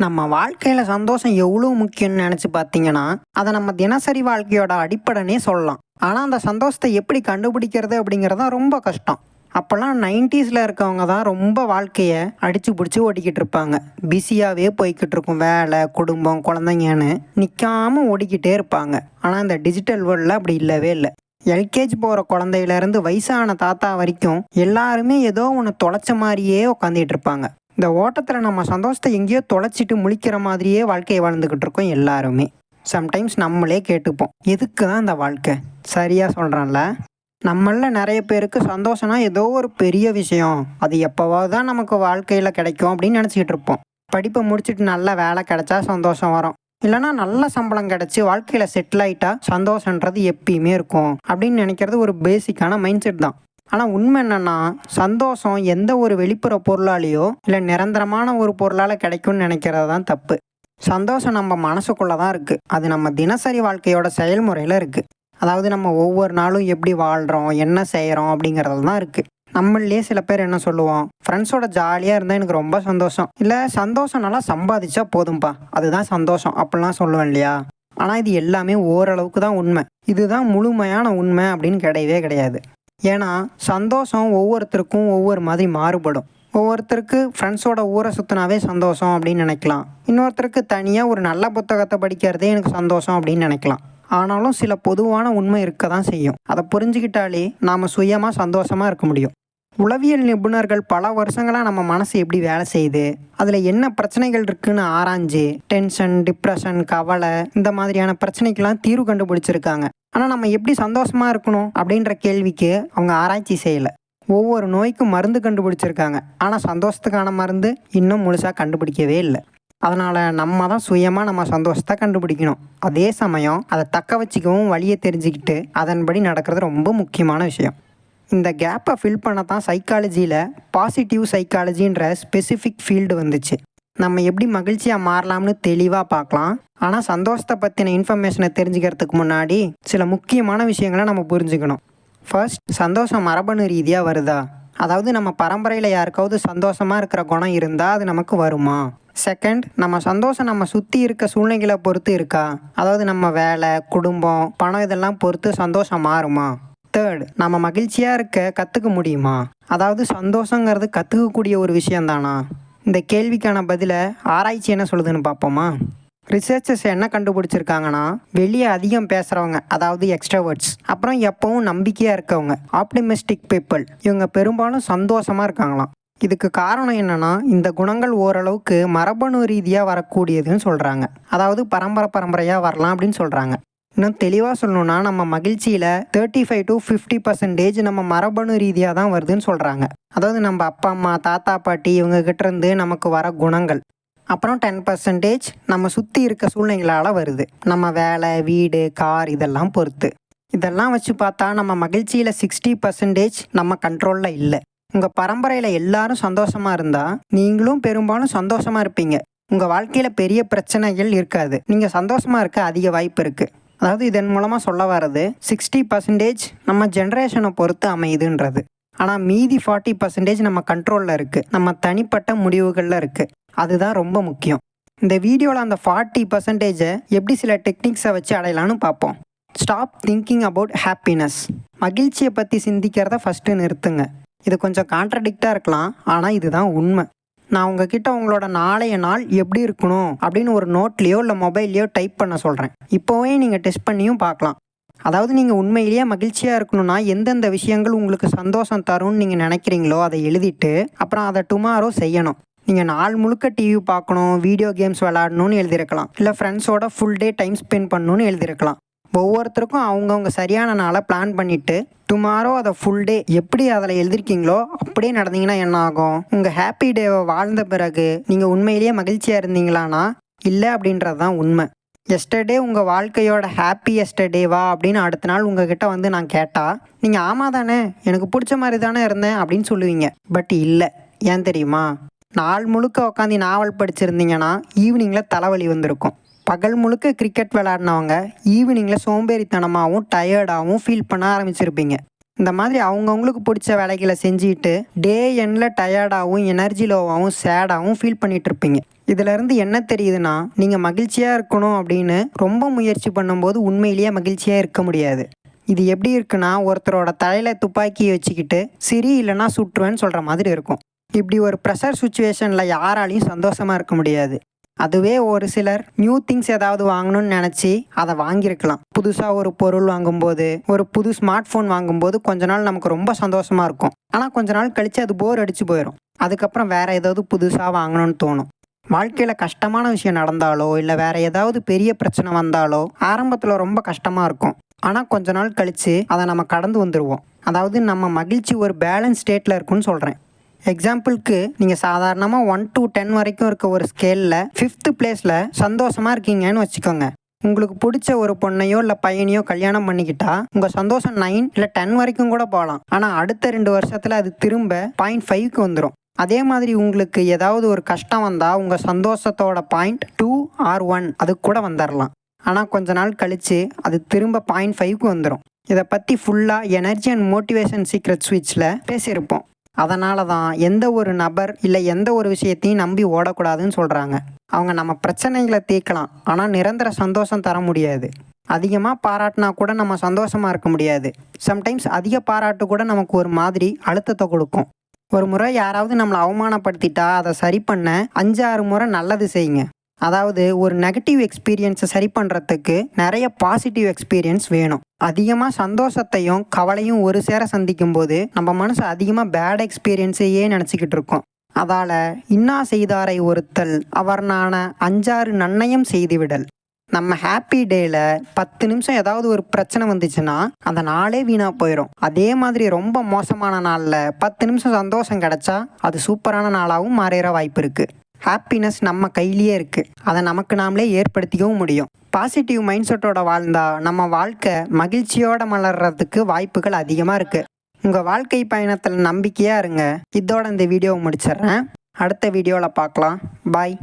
நம்ம வாழ்க்கையில் சந்தோஷம் எவ்வளோ முக்கியம்னு நினச்சி பார்த்தீங்கன்னா அதை நம்ம தினசரி வாழ்க்கையோட அடிப்படைனே சொல்லலாம். ஆனால் அந்த சந்தோஷத்தை எப்படி கண்டுபிடிக்கிறது அப்படிங்கிறது தான் ரொம்ப கஷ்டம். அப்போல்லாம் 90s இருக்கவங்க தான் ரொம்ப வாழ்க்கையை அடித்து பிடிச்சி ஓடிக்கிட்டு இருப்பாங்க. பிஸியாகவே போய்கிட்டு இருக்கும், வேலை குடும்பம் குழந்தைங்கன்னு நிற்காமல் ஓடிக்கிட்டே இருப்பாங்க. ஆனால் இந்த டிஜிட்டல் வேர்ல்டில் அப்படி இல்லவே இல்லை. எல்கேஜி போகிற குழந்தையிலேருந்து வயசான தாத்தா வரைக்கும் எல்லாருமே ஏதோ ஒன்று தொலைச்ச மாதிரியே உட்காந்துட்டு இருப்பாங்க. இந்த ஓட்டத்தில் நம்ம சந்தோஷத்தை எங்கேயோ தொலைச்சிட்டு முழிக்கிற மாதிரியே வாழ்க்கையை வாழ்ந்துக்கிட்டு இருக்கோம் எல்லாருமே. சம்டைம்ஸ் நம்மளே கேட்டுப்போம், எதுக்கு தான் இந்த வாழ்க்கை? சரியாக சொல்கிறான்ல. நம்மள நிறைய பேருக்கு சந்தோஷம்னா ஏதோ ஒரு பெரிய விஷயம், அது எப்போவாவது தான் நமக்கு வாழ்க்கையில் கிடைக்கும் அப்படின்னு நினச்சிக்கிட்டு இருப்போம். படிப்பை முடிச்சுட்டு நல்ல வேலை கிடைச்சா சந்தோஷம் வரும், இல்லைனா நல்ல சம்பளம் கிடச்சி வாழ்க்கையில் செட்டில் ஆகிட்டா சந்தோஷன்றது எப்பயுமே இருக்கும் அப்படின்னு நினைக்கிறது ஒரு பேசிக்கான மைண்ட் செட் தான். ஆனால் உண்மை என்னென்னா, சந்தோஷம் எந்த ஒரு வெளிப்புற பொருளாலேயோ இல்லை நிரந்தரமான ஒரு பொருளால் கிடைக்கும்னு நினைக்கிறது தான் தப்பு. சந்தோஷம் நம்ம மனசுக்குள்ளே தான் இருக்குது. அது நம்ம தினசரி வாழ்க்கையோட செயல்முறையில் இருக்குது. அதாவது நம்ம ஒவ்வொரு நாளும் எப்படி வாழ்கிறோம், என்ன செய்கிறோம் அப்படிங்கிறதுல தான் இருக்குது. நம்மளே சில பேர் என்ன சொல்லுவோம், ஃப்ரெண்ட்ஸோட ஜாலியாக இருந்தால் எனக்கு ரொம்ப சந்தோஷம், இல்லை சந்தோஷம் நல்லா சம்பாதிச்சா போதும்பா அதுதான் சந்தோஷம் அப்படிலாம் சொல்லுவேன் இல்லையா. ஆனால் இது எல்லாமே ஓரளவுக்கு தான் உண்மை. இதுதான் முழுமையான உண்மை அப்படின்னு கிடையவே கிடையாது. ஏன்னா சந்தோஷம் ஒவ்வொருத்தருக்கும் ஒவ்வொரு மாதிரி மாறுபடும். ஒவ்வொருத்தருக்கு ஃப்ரெண்ட்ஸோட ஊரை சுற்றினாவே சந்தோஷம் அப்படின்னு நினைக்கலாம். இன்னொருத்தருக்கு தனியாக ஒரு நல்ல புத்தகத்தை படிக்கிறதே எனக்கு சந்தோஷம் அப்படின்னு நினைக்கலாம். ஆனாலும் சில பொதுவான உண்மை இருக்க தான் செய்யும். அதை புரிஞ்சுக்கிட்டாலே நாம் சுயமாக சந்தோஷமாக இருக்க முடியும். உளவியல் நிபுணர்கள் பல வருஷங்களாக நம்ம மனசு எப்படி வேலை செய்யுது, அதில் என்ன பிரச்சனைகள் இருக்குன்னு ஆராய்ஞ்சு டென்ஷன், டிப்ரெஷன், கவலை இந்த மாதிரியான பிரச்சனைக்கெல்லாம் தீர்வு கண்டுபிடிச்சிருக்காங்க. ஆனால் நம்ம எப்படி சந்தோஷமாக இருக்கணும் அப்படின்ற கேள்விக்கு அவங்க ஆராய்ச்சி செய்யலை. ஒவ்வொரு நோய்க்கும் மருந்து கண்டுபிடிச்சிருக்காங்க, ஆனால் சந்தோஷத்துக்கான மருந்து இன்னும் முழுசாக கண்டுபிடிக்கவே இல்லை. அதனால் நம்ம தான் சுயமாக நம்ம சந்தோஷத்தை கண்டுபிடிக்கணும். அதே சமயம் அதை தக்க வச்சுக்கவும் வழியை தெரிஞ்சுக்கிட்டு அதன்படி நடக்கிறது ரொம்ப முக்கியமான விஷயம். இந்த கேப்பை ஃபில் பண்ண தான் சைக்காலஜியில் பாசிட்டிவ் சைக்காலஜின்ற ஸ்பெசிஃபிக் ஃபீல்டு வந்துச்சு. நம்ம எப்படி மகிழ்ச்சியாக மாறலாம்னு தெளிவாக பார்க்கலாம். ஆனால் சந்தோஷத்தை பற்றின இன்ஃபர்மேஷனை தெரிஞ்சுக்கிறதுக்கு முன்னாடி சில முக்கியமான விஷயங்களை நம்ம புரிஞ்சுக்கணும். ஃபர்ஸ்ட், சந்தோஷம் மரபணு ரீதியாக வருதா? அதாவது நம்ம பரம்பரையில் யாருக்காவது சந்தோஷமாக இருக்கிற குணம் இருந்தால் அது நமக்கு வருமா? செகண்ட், நம்ம சந்தோஷம் நம்ம சுற்றி இருக்க சூழ்நிலைகளை பொறுத்து இருக்கா? அதாவது நம்ம வேலை, குடும்பம், பணம் இதெல்லாம் பொறுத்து சந்தோஷம் மாறுமா? தேர்ட், நம்ம மகிழ்ச்சியாக இருக்க கற்றுக்க முடியுமா? அதாவது சந்தோஷங்கிறது கற்றுக்கக்கூடிய ஒரு விஷயந்தானா? இந்த கேள்விக்கான பதிலை ஆராய்ச்சி என்ன சொல்லுதுன்னு பார்ப்போமா? ரிசர்ச்சர்ஸ் என்ன கண்டுபிடிச்சிருக்காங்கன்னா, வெளியே அதிகம் பேசுகிறவங்க, அதாவது எக்ஸ்ட்ராவர்ட்ஸ், அப்புறம் எப்பவும் நம்பிக்கையாக இருக்கவங்க, ஆப்டிமிஸ்டிக் பீப்புள், இவங்க பெரும்பாலும் சந்தோஷமாக இருக்காங்களாம். இதுக்கு காரணம் என்னென்னா, இந்த குணங்கள் ஓரளவுக்கு மரபணு ரீதியாக வரக்கூடியதுன்னு சொல்கிறாங்க. அதாவது பரம்பரையாக வரலாம் அப்படின்னு சொல்கிறாங்க. இன்னும் தெளிவாக சொல்லணுன்னா, நம்ம மகிழ்ச்சியில் 35 to 50% நம்ம மரபணு ரீதியாக தான் வருதுன்னு சொல்கிறாங்க. அதாவது நம்ம அப்பா அம்மா, தாத்தா பாட்டி இவங்ககிட்டேருந்து நமக்கு வர குணங்கள். அப்புறம் 10% நம்ம சுற்றி இருக்க சூழ்நிலைகளால் வருது. நம்ம வேலை, வீடு, கார் இதெல்லாம் பொறுத்து. இதெல்லாம் வச்சு பார்த்தா நம்ம மகிழ்ச்சியில் 60% நம்ம கண்ட்ரோலில் இல்லை. உங்கள் பரம்பரையில் எல்லாரும் சந்தோஷமாக இருந்தால் நீங்களும் பெரும்பாலும் சந்தோஷமாக இருப்பீங்க. உங்கள் வாழ்க்கையில் பெரிய பிரச்சனைகள் இருக்காது. நீங்கள் சந்தோஷமாக இருக்க அதிக வாய்ப்பு இருக்குது. அதாவது இதன் மூலமாக சொல்ல வர்றது 60% நம்ம ஜென்ரேஷனை பொறுத்து அமையுதுன்றது. ஆனால் மீதி 40% நம்ம கண்ட்ரோலில் இருக்குது, நம்ம தனிப்பட்ட முடிவுகளில் இருக்குது. அதுதான் ரொம்ப முக்கியம். இந்த வீடியோவில் அந்த 40% எப்படி சில டெக்னிக்ஸை வச்சு அடையலான்னு பார்ப்போம். Stop thinking about happiness. மகிழ்ச்சியை பற்றி சிந்திக்கிறத ஃபஸ்ட்டு நிறுத்துங்க. இது கொஞ்சம் கான்ட்ரடிக்டாக இருக்கலாம், ஆனால் இதுதான் உண்மை. நான் உங்ககிட்ட உங்களோட நாளைய நாள் எப்படி இருக்கணும் அப்படின்னு ஒரு நோட்லேயோ இல்லை மொபைல்லையோ டைப் பண்ண சொல்கிறேன். இப்போவே நீங்கள் டெஸ்ட் பண்ணியும் பார்க்கலாம். அதாவது நீங்கள் உண்மையிலேயே மகிழ்ச்சியாக இருக்கணும்னா எந்தெந்த விஷயங்கள் உங்களுக்கு சந்தோஷம் தரும்னு நீங்கள் நினைக்கிறீங்களோ அதை எழுதிட்டு அப்புறம் அதை டுமாரோ செய்யணும். நீங்கள் நாள் முழுக்க டிவி பார்க்கணும், வீடியோ கேம்ஸ் விளாடணும்னு எழுதியிருக்கலாம், இல்லை ஃப்ரெண்ட்ஸோட ஃபுல் டே டைம் ஸ்பெண்ட் பண்ணணும்னு எழுதியிருக்கலாம். ஒவ்வொருத்தருக்கும் அவங்கவுங்க சரியான நாளை பிளான் பண்ணிவிட்டு டுமாரோ அதை ஃபுல் டே எப்படி அதில் எழுதிருக்கீங்களோ அப்படியே நடந்தீங்கன்னா என்ன ஆகும்? உங்கள் ஹாப்பி டேவை வாழ்ந்த பிறகு நீங்கள் உண்மையிலேயே மகிழ்ச்சியாக இருந்தீங்களானா இல்லை அப்படின்றது தான் உண்மை. எஸ்டர்டே உங்கள் வாழ்க்கையோட ஹாப்பியஸ்ட் டேவா அப்படின்னு அடுத்த நாள் உங்ககிட்ட வந்து நான் கேட்டால் நீங்கள் ஆமாம் தானே, எனக்கு பிடிச்ச மாதிரி தானே இருந்தேன் அப்படின்னு சொல்லுவீங்க. பட் இல்லை. ஏன் தெரியுமா? நாள் முழுக்க உட்காந்து நாவல் படிச்சிருந்தீங்கன்னா ஈவினிங்கில் தலைவலி வந்திருக்கும். பகல் முழுக்க கிரிக்கெட் விளையாடினவங்க ஈவினிங்கில் சோம்பேறித்தனமாகவும் டயர்டாகவும் ஃபீல் பண்ண ஆரம்பிச்சிருப்பீங்க. இந்த மாதிரி அவங்கவுங்களுக்கு பிடிச்ச வேலைகளை செஞ்சுட்டு டே எண்டில் டயர்டாகவும் எனர்ஜி லோவாகவும் சேடாகவும் ஃபீல் பண்ணிகிட்டு இருப்பீங்க. இதிலிருந்து என்ன தெரியுதுன்னா, நீங்கள் மகிழ்ச்சியாக இருக்கணும் அப்படின்னு ரொம்ப முயற்சி பண்ணும்போது உண்மையிலேயே மகிழ்ச்சியாக இருக்க முடியாது. இது எப்படி இருக்குன்னா, ஒருத்தரோட தலையில் துப்பாக்கியை வச்சுக்கிட்டு சிரி இல்லைன்னா சுற்றுவேன்னு சொல்கிற மாதிரி இருக்கும். இப்படி ஒரு ப்ரெஷர் சுச்சுவேஷனில் யாராலையும் சந்தோஷமாக இருக்க முடியாது. அதுவே ஒரு சிலர் நியூ திங்ஸ் ஏதாவது வாங்கணும்னு நினச்சி அதை வாங்கியிருக்கலாம். புதுசாக ஒரு பொருள் வாங்கும்போது, ஒரு புது ஸ்மார்ட் ஃபோன் வாங்கும்போது கொஞ்ச நாள் நமக்கு ரொம்ப சந்தோஷமாக இருக்கும். ஆனால் கொஞ்ச நாள் கழித்து அது போர் அடித்து போயிடும். அதுக்கப்புறம் வேறு ஏதாவது புதுசாக வாங்கணும்னு தோணும். வாழ்க்கையில் கஷ்டமான விஷயம் நடந்தாலோ இல்லை வேறு ஏதாவது பெரிய பிரச்சனை வந்தாலோ ஆரம்பத்தில் ரொம்ப கஷ்டமாக இருக்கும். ஆனால் கொஞ்ச நாள் கழித்து அதை நம்ம கடந்து வந்துடுவோம். அதாவது நம்ம மகிழ்ச்சி ஒரு பேலன்ஸ் ஸ்டேட்டில் இருக்குன்னு சொல்கிறேன். எக்ஸாம்பிளுக்கு நீங்கள் சாதாரணமாக 1 to 10 வரைக்கும் இருக்க ஒரு ஸ்கேலில் 5th பிளேஸில் சந்தோஷமாக இருக்கீங்கன்னு வச்சுக்கோங்க. உங்களுக்கு பிடிச்ச ஒரு பொண்ணையோ இல்லை பையனையோ கல்யாணம் பண்ணிக்கிட்டா உங்கள் சந்தோஷம் 9 இல்லை 10 வரைக்கும் கூட போகலாம். ஆனால் அடுத்த 2 வருஷத்தில் அது திரும்ப 0.5க்கு வந்துடும். அதே மாதிரி உங்களுக்கு ஏதாவது ஒரு கஷ்டம் வந்தால் உங்கள் சந்தோஷத்தோட பாயிண்ட் 2 or 1 அதுக்கு கூட வந்துடலாம். ஆனால் கொஞ்ச நாள் கழித்து அது திரும்ப 0.5க்கு வந்துடும். இதை பற்றி ஃபுல்லாக எனர்ஜி அண்ட் மோட்டிவேஷன் சீக்ரெட் ஸ்விட்சில் பேசியிருப்போம். அதனால தான் எந்த ஒரு நபர் இல்லை எந்த ஒரு விஷயத்தையும் நம்பி ஓடக்கூடாதுன்னு சொல்கிறாங்க. அவங்க நம்ம பிரச்சனைகளை தீர்க்கலாம், ஆனால் நிரந்தர சந்தோஷம் தர முடியாது. அதிகமாக பாராட்டினா கூட நம்ம சந்தோஷமாக இருக்க முடியாது. சம்டைம்ஸ் அதிக பாராட்டு கூட நமக்கு ஒரு மாதிரி அழுத்தத்தை கொடுக்கும். ஒரு முறை யாராவது நம்மளை அவமானப்படுத்திட்டா அதை சரி பண்ண 5-6 முறை நல்லது செய்யுங்க. அதாவது ஒரு நெகட்டிவ் எக்ஸ்பீரியன்ஸை சரி பண்ணுறதுக்கு நிறைய பாசிட்டிவ் எக்ஸ்பீரியன்ஸ் வேணும். அதிகமாக சந்தோஷத்தையும் கவலையும் ஒரு சேர சந்திக்கும் போது நம்ம மனசு அதிகமாக பேட் எக்ஸ்பீரியன்ஸையே நினச்சிக்கிட்டு இருக்கோம். அதால் இன்னா செய்தாரை ஒருத்தல் அவர் நான 5-6 நன்னயம் செய்துவிடல். நம்ம ஹாப்பி டேயில் 10 நிமிஷம் ஏதாவது ஒரு பிரச்சனை வந்துச்சுன்னா அந்த நாளே வீணாக போயிடும். அதே மாதிரி ரொம்ப மோசமான நாளில் 10 நிமிஷம் சந்தோஷம் கிடைச்சா அது சூப்பரான நாளாகவும் மாறிட வாய்ப்பு இருக்குது. ஹாப்பினஸ் நம்ம கையிலேயே இருக்குது. அதை நமக்கு நாமளே ஏற்படுத்திக்கவும் முடியும். பாசிட்டிவ் மைண்ட் செட்டோட வாழ்ந்தால் நம்ம வாழ்க்கை மகிழ்ச்சியோடு மலர்றதுக்கு வாய்ப்புகள் அதிகமாக இருக்குது. உங்கள் வாழ்க்கை பயணத்தில் நம்பிக்கையாக இருங்க. இதோட இந்த வீடியோவை முடிச்சிடுறேன். அடுத்த வீடியோவில் பார்க்கலாம். பாய்.